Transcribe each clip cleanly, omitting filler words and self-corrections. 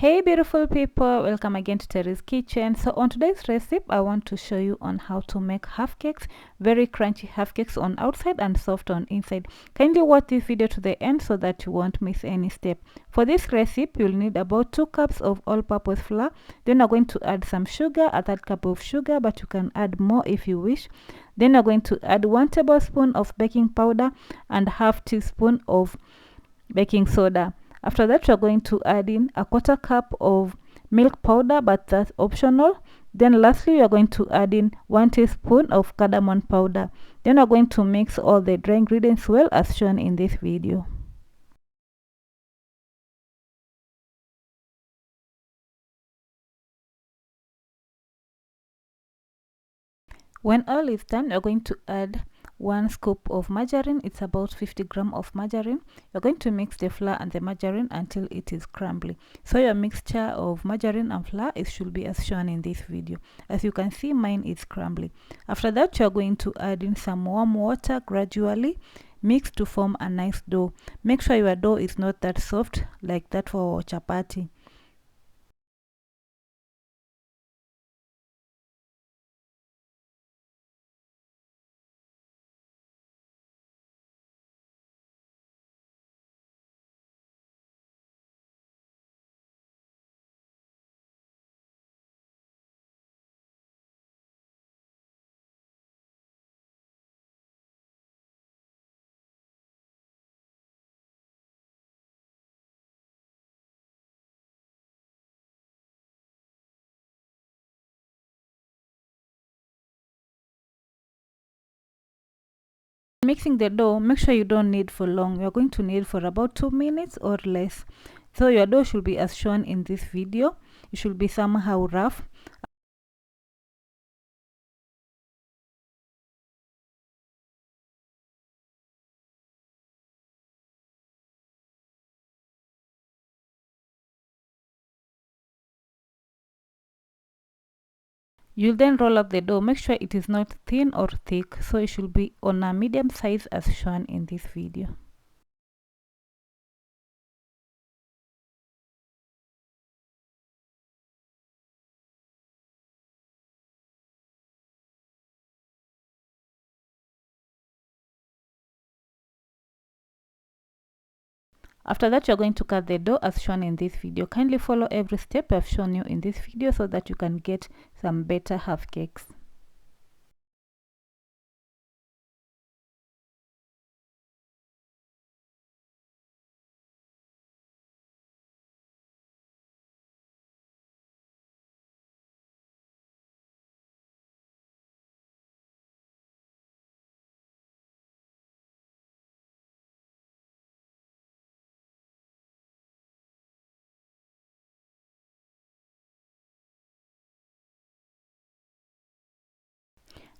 Hey beautiful people, welcome again to Terry's Kitchen. So on today's recipe I want to show you on how to make half cakes, very crunchy half cakes on outside and soft on inside. Kindly watch this video to the end so that you won't miss any step. For this recipe you'll need about 2 cups of all-purpose flour. Then I'm going to add some sugar, a third cup of sugar, but you can add more if you wish. Then I'm going to add 1 tablespoon of baking powder and half teaspoon of baking soda. After that, you're going to add in a 1/4 cup of milk powder, but that's optional. Then lastly, you're going to add in 1 teaspoon of cardamom powder. Then we're going to mix all the dry ingredients well as shown in this video. When all is done, you're going to add 1 scoop of margarine. It's about 50 grams of margarine. You're going to mix the flour and the margarine until it is crumbly. So your mixture of margarine and flour should be as shown in this video. As you can see, mine is crumbly. After that, you're going to add in some warm water gradually. Mix to form a nice dough. Make sure your dough is not that soft like that for chapati. Mixing the dough, make sure you don't knead for long. You're going to knead for about 2 minutes or less. So your dough should be as shown in this video. It should be somehow rough. You'll then roll up the dough. Make sure it is not thin or thick, so it should be on a medium size as shown in this video. After that, you're going to cut the dough as shown in this video. Kindly follow every step I've shown you in this video so that you can get some better half cakes.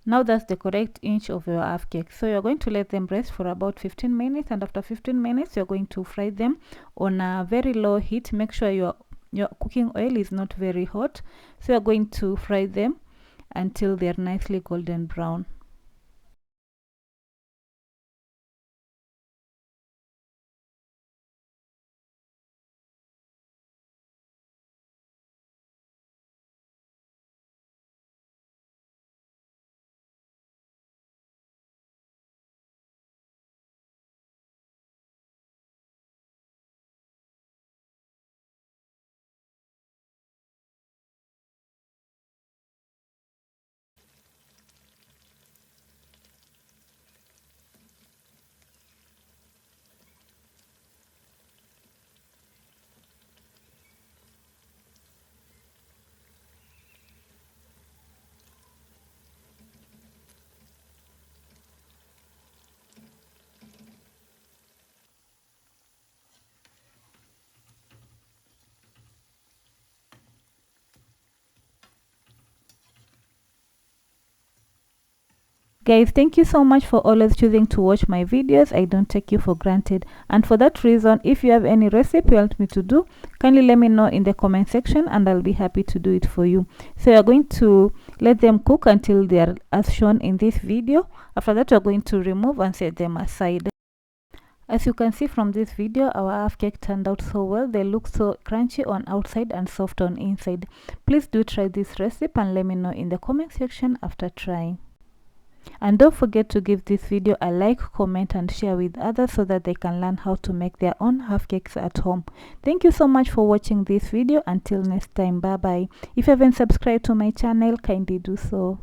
Now that's the correct inch of your half cake. So you're going to let them rest for about 15 minutes, and after 15 minutes you're going to fry them on a very low heat. Make sure your cooking oil is not very hot. So you're going to fry them until they're nicely golden brown. Guys, thank you so much for always choosing to watch my videos. I don't take you for granted, and for that reason, if you have any recipe you want me to do, kindly let me know in the comment section and I'll be happy to do it for you. So you're going to let them cook until they are as shown in this video. After that, you're going to remove and set them aside. As you can see from this video, our half cake turned out so well. They look so crunchy on outside and soft on inside. Please do try this recipe and let me know in the comment section after trying. And don't forget to give this video a like, comment and share with others so that they can learn how to make their own half cakes at home. Thank you so much for watching this video. Until next time, bye bye. If you haven't subscribed to my channel, kindly do so.